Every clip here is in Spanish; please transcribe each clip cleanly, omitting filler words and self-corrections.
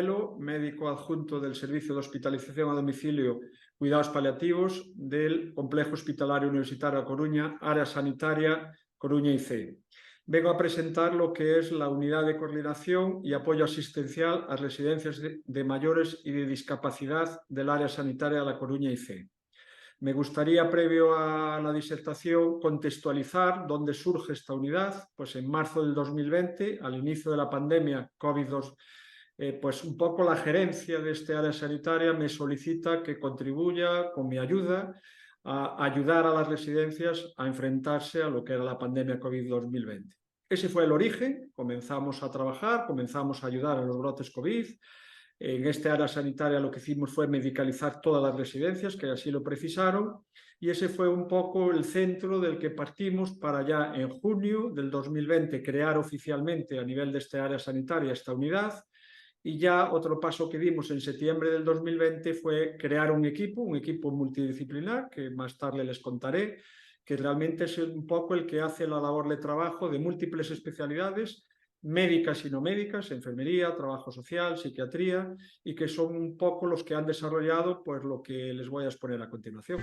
Coelho, médico adjunto del Servicio de Hospitalización a Domicilio Cuidados Paliativos del Complejo Hospitalario Universitario A Coruña, Área Sanitaria Coruña IC. Vengo a presentar lo que es la unidad de coordinación y apoyo asistencial a residencias de mayores y de discapacidad del Área Sanitaria de La Coruña IC. Me gustaría, previo a la disertación, contextualizar dónde surge esta unidad. Pues en marzo del 2020, al inicio de la pandemia COVID-19, pues un poco la gerencia de este área sanitaria me solicita que contribuya con mi ayuda a ayudar a las residencias a enfrentarse a lo que era la pandemia COVID-2020. Ese fue el origen. Comenzamos a trabajar, comenzamos a ayudar a los brotes COVID. En este área sanitaria lo que hicimos fue medicalizar todas las residencias que así lo precisaron, y ese fue un poco el centro del que partimos para ya en junio del 2020 crear oficialmente a nivel de este área sanitaria esta unidad. Y ya otro paso que dimos en septiembre del 2020 fue crear un equipo multidisciplinar, que más tarde les contaré, que realmente es un poco el que hace la labor de trabajo de múltiples especialidades, médicas y no médicas, enfermería, trabajo social, psiquiatría, y que son un poco los que han desarrollado pues lo que les voy a exponer a continuación.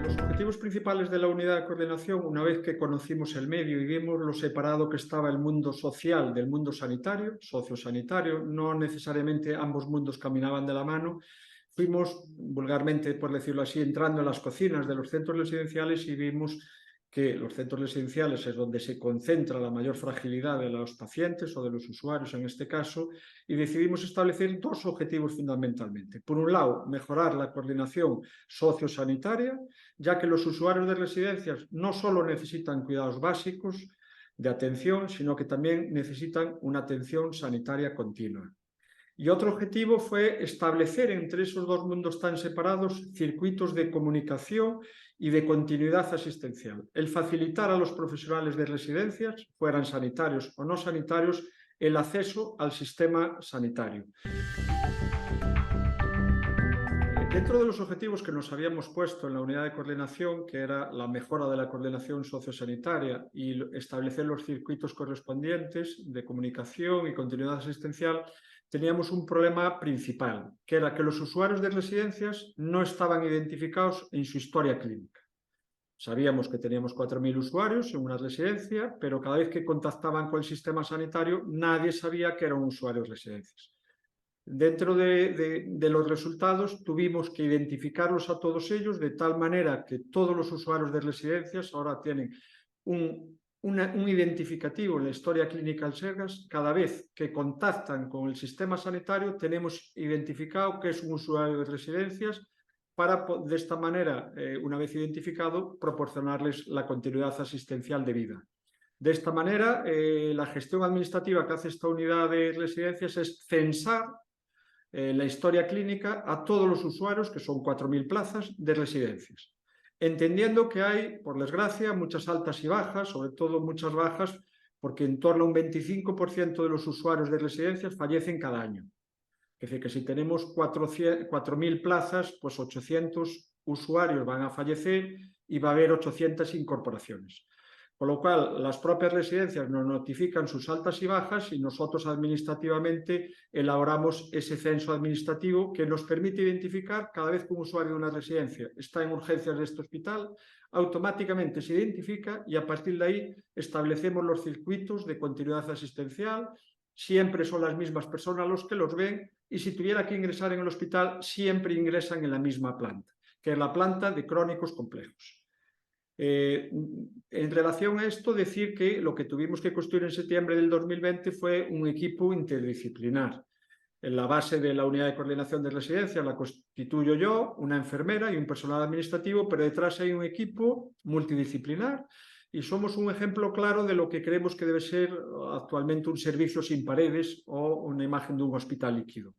Los objetivos principales de la unidad de coordinación, una vez que conocimos el medio y vimos lo separado que estaba el mundo social del mundo sanitario, sociosanitario, no necesariamente ambos mundos caminaban de la mano, fuimos, vulgarmente por decirlo así, entrando en las cocinas de los centros residenciales y vimos que los centros residenciales es donde se concentra la mayor fragilidad de los pacientes o de los usuarios en este caso, y decidimos establecer dos objetivos fundamentalmente. Por un lado, mejorar la coordinación sociosanitaria, ya que los usuarios de residencias no solo necesitan cuidados básicos de atención, sino que también necesitan una atención sanitaria continua. Y otro objetivo fue establecer entre esos dos mundos tan separados circuitos de comunicación y de continuidad asistencial. El facilitar a los profesionales de residencias, fueran sanitarios o no sanitarios, el acceso al sistema sanitario. Dentro de los objetivos que nos habíamos puesto en la unidad de coordinación, que era la mejora de la coordinación sociosanitaria y establecer los circuitos correspondientes de comunicación y continuidad asistencial, teníamos un problema principal, que era que los usuarios de residencias no estaban identificados en su historia clínica. Sabíamos que teníamos 4.000 usuarios en una residencia, pero cada vez que contactaban con el sistema sanitario, nadie sabía que eran usuarios de residencias. Dentro de los resultados tuvimos que identificarlos a todos ellos de tal manera que todos los usuarios de residencias ahora tienen un identificativo en la historia clínica del SERGAS. Cada vez que contactan con el sistema sanitario tenemos identificado que es un usuario de residencias para de esta manera, una vez identificado, proporcionarles la continuidad asistencial debida. De esta manera, la gestión administrativa que hace esta unidad de residencias es censar la historia clínica a todos los usuarios, que son 4.000 plazas de residencias, entendiendo que hay, por desgracia, muchas altas y bajas, sobre todo muchas bajas, porque en torno a un 25% de los usuarios de residencias fallecen cada año. Es decir, que si tenemos 4.000 plazas, pues 800 usuarios van a fallecer y va a haber 800 incorporaciones. Con lo cual, las propias residencias nos notifican sus altas y bajas y nosotros administrativamente elaboramos ese censo administrativo que nos permite identificar cada vez que un usuario de una residencia está en urgencias de este hospital, automáticamente se identifica y a partir de ahí establecemos los circuitos de continuidad asistencial. Siempre son las mismas personas los que los ven y si tuviera que ingresar en el hospital, siempre ingresan en la misma planta, que es la planta de crónicos complejos. En relación a esto, decir que lo que tuvimos que construir en septiembre del 2020 fue un equipo interdisciplinar. En la base de la unidad de coordinación de residencia la constituyo yo, una enfermera y un personal administrativo, pero detrás hay un equipo multidisciplinar y somos un ejemplo claro de lo que creemos que debe ser actualmente un servicio sin paredes o una imagen de un hospital líquido.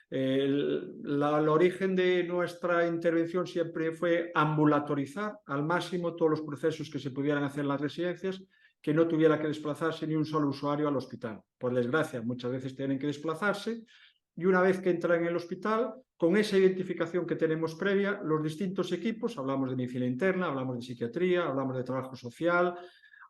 El origen de nuestra intervención siempre fue ambulatorizar al máximo todos los procesos que se pudieran hacer en las residencias, que no tuviera que desplazarse ni un solo usuario al hospital. Por desgracia, muchas veces tienen que desplazarse y una vez que entran en el hospital, con esa identificación que tenemos previa, los distintos equipos, hablamos de medicina interna, hablamos de psiquiatría, hablamos de trabajo social,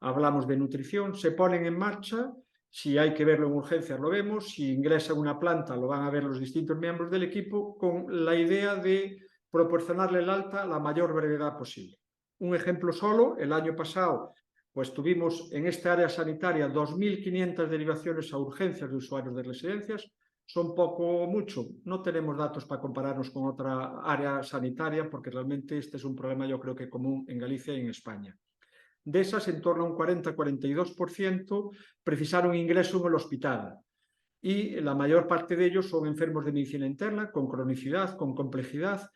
hablamos de nutrición, se ponen en marcha, Si hay que verlo en urgencias, lo vemos. Si ingresa en una planta, lo van a ver los distintos miembros del equipo, con la idea de proporcionarle el alta a la mayor brevedad posible. Un ejemplo solo: el año pasado pues tuvimos en esta área sanitaria 2.500 derivaciones a urgencias de usuarios de residencias. Son poco o mucho, no tenemos datos para compararnos con otra área sanitaria, porque realmente este es un problema, yo creo que común en Galicia y en España. De esas, en torno a un 40-42% precisaron ingreso en el hospital, y la mayor parte de ellos son enfermos de medicina interna, con cronicidad, con complejidad,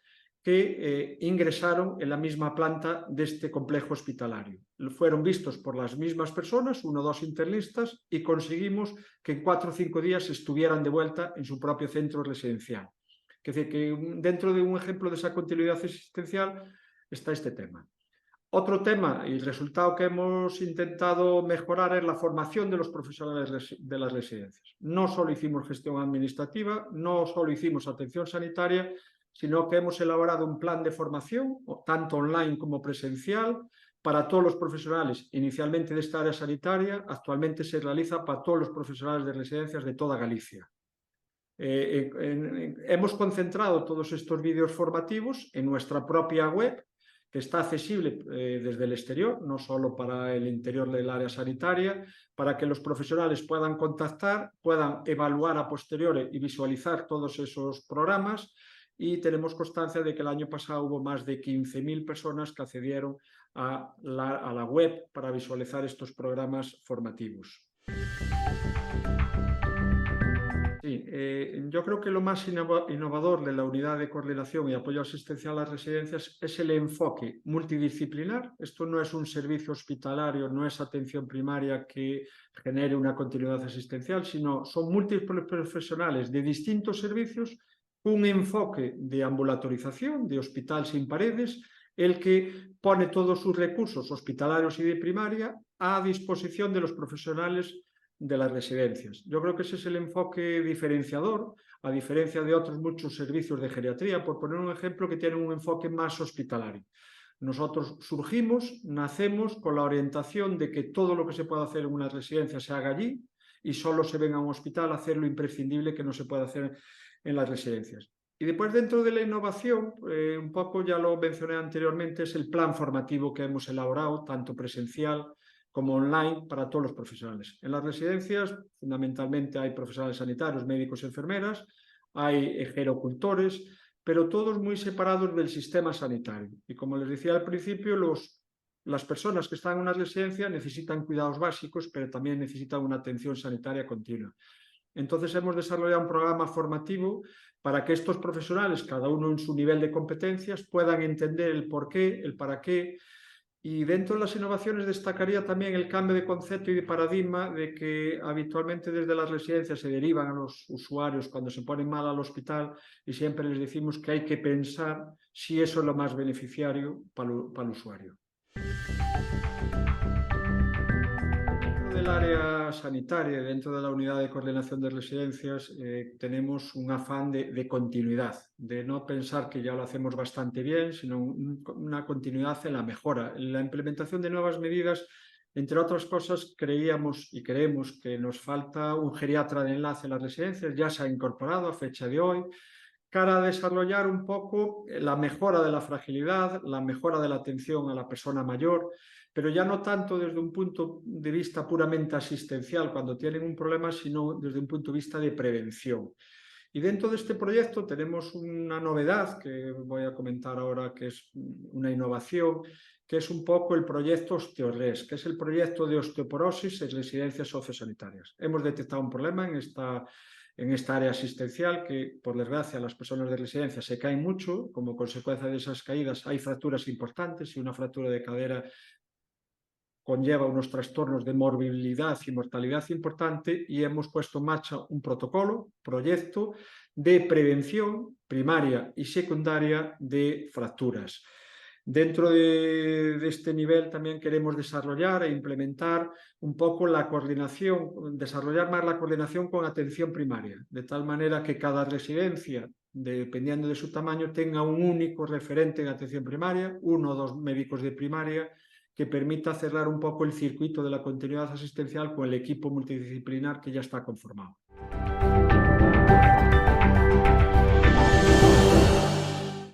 que ingresaron en la misma planta de este complejo hospitalario. Fueron vistos por las mismas personas, 1 o 2 internistas, y conseguimos que en 4 o 5 días estuvieran de vuelta en su propio centro residencial. Es decir, que dentro de un ejemplo de esa continuidad asistencial está este tema. Otro tema y resultado que hemos intentado mejorar es la formación de los profesionales de las residencias. No solo hicimos gestión administrativa, no solo hicimos atención sanitaria, sino que hemos elaborado un plan de formación, tanto online como presencial, para todos los profesionales, inicialmente de esta área sanitaria. Actualmente se realiza para todos los profesionales de residencias de toda Galicia. Hemos concentrado todos estos vídeos formativos en nuestra propia web, que está accesible desde el exterior, no solo para el interior del área sanitaria, para que los profesionales puedan contactar, puedan evaluar a posteriori y visualizar todos esos programas. Y tenemos constancia de que el año pasado hubo más de 15.000 personas que accedieron a la web para visualizar estos programas formativos. Sí, yo creo que lo más innovador de la unidad de coordinación y apoyo asistencial a las residencias es el enfoque multidisciplinar. Esto no es un servicio hospitalario, no es atención primaria que genere una continuidad asistencial, sino son múltiples profesionales de distintos servicios, un enfoque de ambulatorización, de hospital sin paredes, el que pone todos sus recursos hospitalarios y de primaria a disposición de los profesionales de las residencias. Yo creo que ese es el enfoque diferenciador, a diferencia de otros muchos servicios de geriatría, por poner un ejemplo, que tienen un enfoque más hospitalario. Nosotros surgimos, nacemos con la orientación de que todo lo que se pueda hacer en una residencia se haga allí, y solo se venga a un hospital a hacer lo imprescindible que no se puede hacer en las residencias. Y después, dentro de la innovación, un poco ya lo mencioné anteriormente, es el plan formativo que hemos elaborado, tanto presencial como online, para todos los profesionales. En las residencias, fundamentalmente, hay profesionales sanitarios, médicos, enfermeras, hay gerocultores, pero todos muy separados del sistema sanitario. Y como les decía al principio, las personas que están en una residencia necesitan cuidados básicos, pero también necesitan una atención sanitaria continua. Entonces hemos desarrollado un programa formativo para que estos profesionales, cada uno en su nivel de competencias, puedan entender el porqué, el para qué. Y dentro de las innovaciones destacaría también el cambio de concepto y de paradigma, de que habitualmente desde las residencias se derivan a los usuarios cuando se ponen mal al hospital, y siempre les decimos que hay que pensar si eso es lo más beneficiario para el usuario. Del área sanitaria, dentro de la unidad de coordinación de residencias, tenemos un afán de continuidad, de no pensar que ya lo hacemos bastante bien, sino una continuidad en la mejora. En la implementación de nuevas medidas, entre otras cosas, creíamos y creemos que nos falta un geriatra de enlace en las residencias. Ya se ha incorporado a fecha de hoy, cara a desarrollar un poco la mejora de la fragilidad, la mejora de la atención a la persona mayor, pero ya no tanto desde un punto de vista puramente asistencial cuando tienen un problema, sino desde un punto de vista de prevención. Y dentro de este proyecto tenemos una novedad que voy a comentar ahora, que es una innovación, que es un poco el proyecto OsteoRes, que es el proyecto de osteoporosis en residencias sociosanitarias. Hemos detectado un problema en esta área asistencial, que por desgracia las personas de residencia se caen mucho. Como consecuencia de esas caídas hay fracturas importantes, y una fractura de cadera conlleva unos trastornos de morbilidad y mortalidad importante, y hemos puesto en marcha un proyecto de prevención primaria y secundaria de fracturas. Dentro de este nivel también queremos desarrollar e implementar un poco la coordinación, desarrollar más la coordinación con atención primaria, de tal manera que cada residencia, dependiendo de su tamaño, tenga un único referente en atención primaria, 1 o 2 médicos de primaria, que permita cerrar un poco el circuito de la continuidad asistencial con el equipo multidisciplinar que ya está conformado.